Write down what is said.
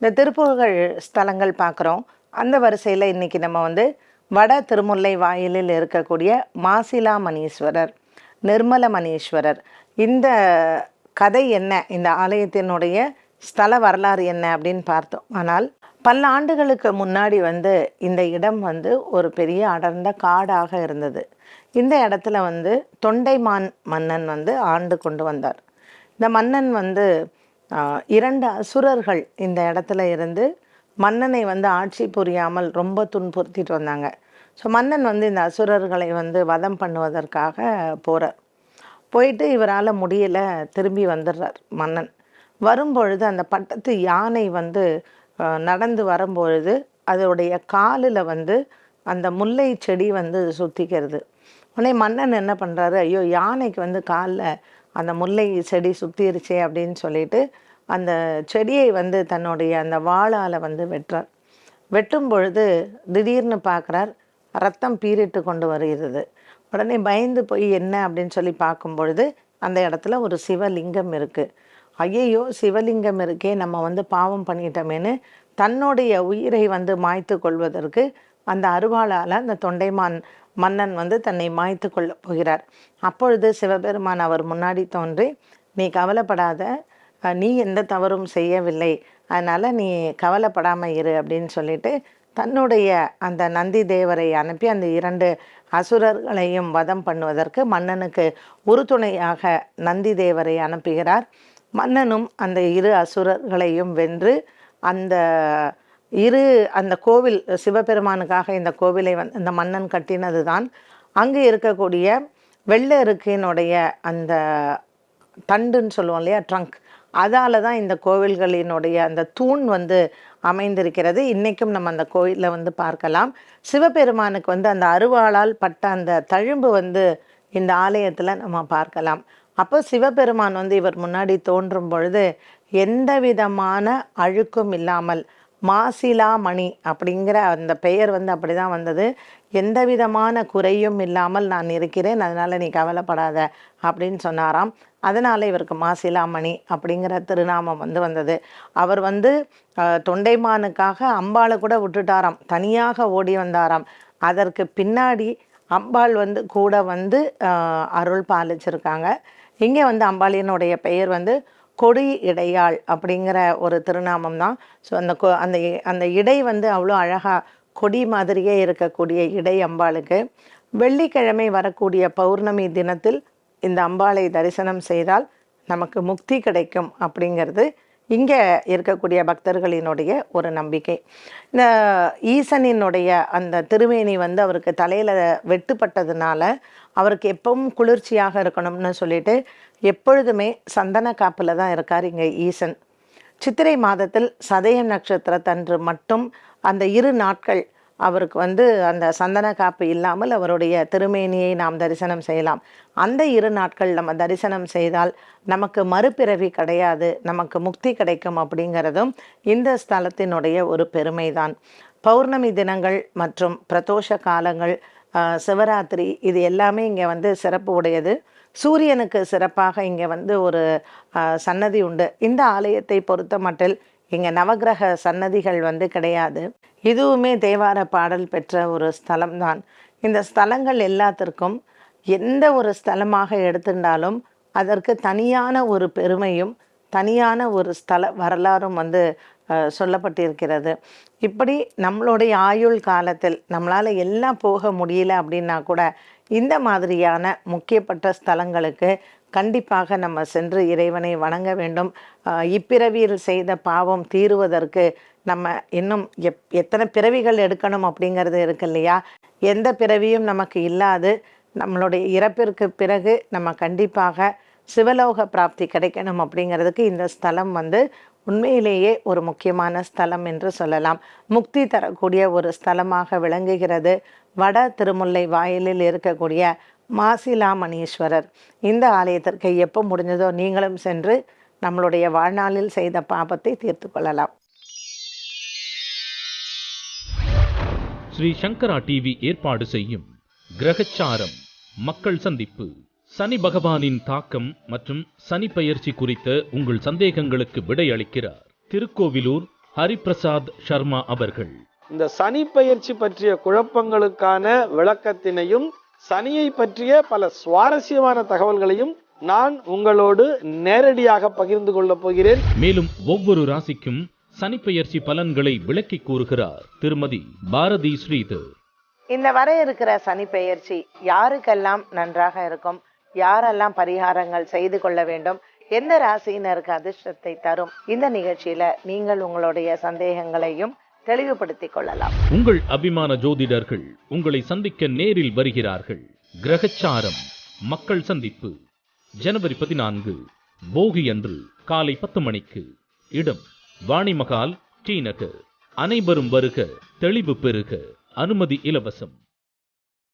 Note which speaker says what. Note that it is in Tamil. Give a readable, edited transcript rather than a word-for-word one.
Speaker 1: இந்த திருப்புகழ் ஸ்தலங்கள் பார்க்குறோம். அந்த வரிசையில் இன்றைக்கி நம்ம வந்து வட திருமுல்லை வாயிலில் இருக்கக்கூடிய மாசிலாமணீஸ்வரர், நிர்மலமணீஸ்வரர், இந்த கதை என்ன, இந்த ஆலயத்தினுடைய ஸ்தல வரலாறு என்ன அப்படின்னு பார்த்தோம். ஆனால் பல ஆண்டுகளுக்கு முன்னாடி வந்து இந்த இடம் வந்து ஒரு பெரிய அடர்ந்த காடாக இருந்தது. இந்த இடத்துல வந்து தொண்டைமான் மன்னன் வந்து ஆண்டு கொண்டு வந்தார். இந்த மன்னன் வந்து 2 அசுரர்கள் இந்த இடத்துல இருந்து மன்னனை வந்து ஆட்சி புரியாமல் ரொம்ப துன்புறுத்திட்டு வந்தாங்க. ஸோ மன்னன் வந்து இந்த அசுரர்களை வந்து வதம் பண்ணுவதற்காக போகிறார். போயிட்டு இவரால் முடியலை, திரும்பி வந்துடுறார் மன்னன். வரும்பொழுது அந்த பட்டத்து யானை வந்து நடந்து வரும்பொழுது அதோடைய காலில் வந்து அந்த முல்லை செடி வந்து சுற்றிக்கிறது. உடனே மன்னன் என்ன பண்ணுறாரு, ஐயோ யானைக்கு வந்து காலில் அந்த முல்லை செடி சுற்றிருச்சே அப்படின்னு சொல்லிட்டு அந்த செடியை வந்து தன்னுடைய அந்த வாளால் வந்து வெட்டுறார். வெட்டும் பொழுது திடீர்னு பார்க்குறார், ரத்தம் பீறிட்டு கொண்டு வருகிறது. உடனே பயந்து போய் என்ன அப்படின்னு சொல்லி பார்க்கும் பொழுது அந்த இடத்துல ஒரு சிவலிங்கம் இருக்குது. ஐயையோ சிவலிங்கம் இருக்கே, நம்ம வந்து பாவம் பண்ணிட்டோமேனு தன்னுடைய உயிரை வந்து மாய்த்து கொள்வதற்கு அந்த அருவாளால் அந்த தொண்டைமான் மன்னன் வந்து தன்னை மாய்த்து கொள்ள போகிறார். அப்பொழுது சிவபெருமான் அவர் முன்னாடி தோன்றி, நீ கவலைப்படாத, நீ எந்த தவறும் செய்யவில்லை, அதனால் நீ கவலைப்படாமல் இரு அப்படின்னு சொல்லிட்டு தன்னுடைய அந்த நந்தி தேவரை அனுப்பி அந்த 2 அசுரர்களையும் வதம் பண்ணுவதற்கு மன்னனுக்கு உறுதுணையாக நந்தி தேவரை அனுப்புகிறார். மன்னனும் அந்த 2 அசுரர்களையும் வென்று அந்த கோவில் சிவபெருமானுக்காக இந்த கோவிலை வந்து இந்த மன்னன் கட்டினது தான். அங்கே இருக்கக்கூடிய வெள்ளை இருக்கினுடைய அந்த தண்டுன்னு சொல்லுவோம் இல்லையா, ட்ரங்க், அதால் தான் இந்த கோவில்களினுடைய அந்த தூண் வந்து அமைந்திருக்கிறது. இன்றைக்கும் நம்ம அந்த கோயிலில் வந்து பார்க்கலாம். சிவபெருமானுக்கு வந்து அந்த அருவாளால் பட்ட அந்த தழும்பு வந்து இந்த ஆலயத்தில் நம்ம பார்க்கலாம். அப்போ சிவபெருமான் வந்து இவர் முன்னாடி தோன்றும் பொழுது எந்த விதமான அழுக்கும் இல்லாமல், மாசிலாமணி அப்படிங்கிற அந்த பெயர் வந்து அப்படி தான் வந்தது, எந்த விதமான குறையும் இல்லாமல் நான் இருக்கிறேன், அதனால் நீ கவலைப்படாத அப்படின்னு சொன்னாராம். அதனால் இவருக்கு மாசிலாமணி அப்படிங்கிற திருநாமம் வந்து வந்தது. அவர் வந்து தொண்டைமானுக்காக அம்பாளை கூட விட்டுட்டாராம், தனியாக ஓடி வந்தாராம். அதற்கு பின்னாடி அம்பாள் வந்து கூட வந்து அருள் பாலிச்சிருக்காங்க. இங்கே வந்து அம்பாளினுடைய பெயர் வந்து கொடி இடையாள் அப்படிங்கிற ஒரு திருநாமம் தான். ஸோ அந்த இடை வந்து அவ்வளோ அழகாக கொடி மாதிரியே இருக்கக்கூடிய இடை அம்பாளுக்கு. வெள்ளிக்கிழமை வரக்கூடிய பௌர்ணமி தினத்தில் இந்த அம்பாளை தரிசனம் செய்தால் நமக்கு முக்தி கிடைக்கும் அப்படிங்கிறது இங்கே இருக்கக்கூடிய பக்தர்களினுடைய ஒரு நம்பிக்கை. இந்த ஈசனினுடைய அந்த திருமேனி வந்து அவருக்கு தலையில் வெட்டுப்பட்டதுனால அவருக்கு எப்பவும் குளிர்ச்சியாக இருக்கணும்னு சொல்லிட்டு எப்பொழுதுமே சந்தன காப்பில் தான் இருக்கார் இங்கே ஈசன். சித்திரை மாதத்தில் சதயம் நட்சத்திரத்தன்று மட்டும் அந்த 2 நாட்கள் அவருக்கு வந்து அந்த சந்தன காப்பு இல்லாமல் அவருடைய திருமேனியை நாம் தரிசனம் செய்யலாம். அந்த 2 நாட்கள் நம்ம தரிசனம் செய்தால் நமக்கு மறுபிறவி கிடையாது, நமக்கு முக்தி கிடைக்கும் அப்படிங்கிறதும் இந்த ஸ்தலத்தினுடைய ஒரு பெருமைதான். பௌர்ணமி தினங்கள் மற்றும் பிரதோஷ காலங்கள், சிவராத்திரி, இது எல்லாமே இங்கே வந்து சிறப்பு உடையது. சூரியனுக்கு சிறப்பாக இங்கே வந்து ஒரு சன்னதி உண்டு. இந்த ஆலயத்தை பொறுத்த மட்டில் இங்கே நவகிரக சன்னதிகள் வந்து கிடையாது. இதுவுமே தேவார பாடல் பெற்ற ஒரு ஸ்தலம்தான். இந்த ஸ்தலங்கள் எல்லாத்திற்கும் எந்த ஒரு ஸ்தலமாக எடுத்துட்டாலும் அதற்கு தனியான ஒரு பெருமையும் தனியான ஒரு ஸ்தல வரலாறும் வந்து சொல்லப்பட்டிருக்கிறது. இப்படி நம்மளுடைய ஆயுள் காலத்தில் நம்மளால் எல்லாம் போக முடியல அப்படின்னா கூட இந்த மாதிரியான முக்கியப்பட்ட ஸ்தலங்களுக்கு கண்டிப்பாக நம்ம சென்று இறைவனை வணங்க வேண்டும். இப்பிறவியில் செய்த பாவம் தீருவதற்கு நம்ம இன்னும் எத்தனை பிறவிகள் எடுக்கணும் அப்படிங்கிறது இருக்கு இல்லையா. எந்த பிறவியும் நமக்கு இல்லாது நம்மளுடைய இறப்பிற்கு பிறகு நம்ம கண்டிப்பாக சிவலோக பிராப்தி கிடைக்கணும் அப்படிங்கிறதுக்கு இந்த ஸ்தலம் வந்து உண்மையிலேயே ஒரு முக்கியமான ஸ்தலம் என்று சொல்லலாம். முக்தி தரக்கூடிய ஒரு ஸ்தலமாக விளங்குகிறது வட திருமுல்லை வாயிலில் இருக்கக்கூடிய மாசிலாமணீஸ்வரர். இந்த ஆலயத்திற்கு எப்போ முடிஞ்சதோ நீங்களும் சென்று நம்மளுடைய வாழ்நாளில் செய்த பாபத்தை தீர்த்து கொள்ளலாம்.
Speaker 2: ஸ்ரீ சங்கரா டிவி ஏற்பாடு செய்யும் கிரகச்சாரம் மக்கள் சந்திப்பு. சனி பகவானின் தாக்கம் மற்றும் சனி பெயர்ச்சி குறித்த உங்கள் சந்தேகங்களுக்கு விடை அளிக்கிறார் திருக்கோவிலூர் ஹரிபிரசாத் சர்மா அவர்கள்.
Speaker 3: இந்த சனி பெயர்ச்சி பற்றிய குழப்பங்களுக்கான விளக்கத்தினையும் சனியை பற்றிய பல சுவாரஸ்யமான தகவல்களையும் நான் உங்களோடு நேரடியாக பகிர்ந்து கொள்ளப் போகிறேன்.
Speaker 2: மேலும் ஒவ்வொரு ராசிக்கும் சனிப்பெயர்ச்சி பலன்களை விளக்கி கூறுகிறார் திருமதி பாரதி ஸ்ரீதர்.
Speaker 1: இந்த வர இருக்கிற சனி பெயர்ச்சி யாருக்கெல்லாம் நன்றாக இருக்கும், யாரெல்லாம் பரிகாரங்கள் செய்து கொள்ள வேண்டும், எந்த ராசியினருக்கு அதிர்ஷ்டத்தை தரும், இந்த நிகழ்ச்சியில நீங்கள் உங்களுடைய சந்தேகங்களையும் தெளிவுபடுத்திக் கொள்ளலாம்.
Speaker 2: உங்கள் அபிமான ஜோதிடர்கள் உங்களை சந்திக்க நேரில் வருகிறார்கள். கிரகச்சாரம் மக்கள் சந்திப்பு ஜனவரி 14 போகி அன்று காலை 10 மணிக்கு. இடம் வாணிமகால், டி நகர். அனைவரும் வருக, தெளிவு பெறுக. அனுமதி இலவசம்.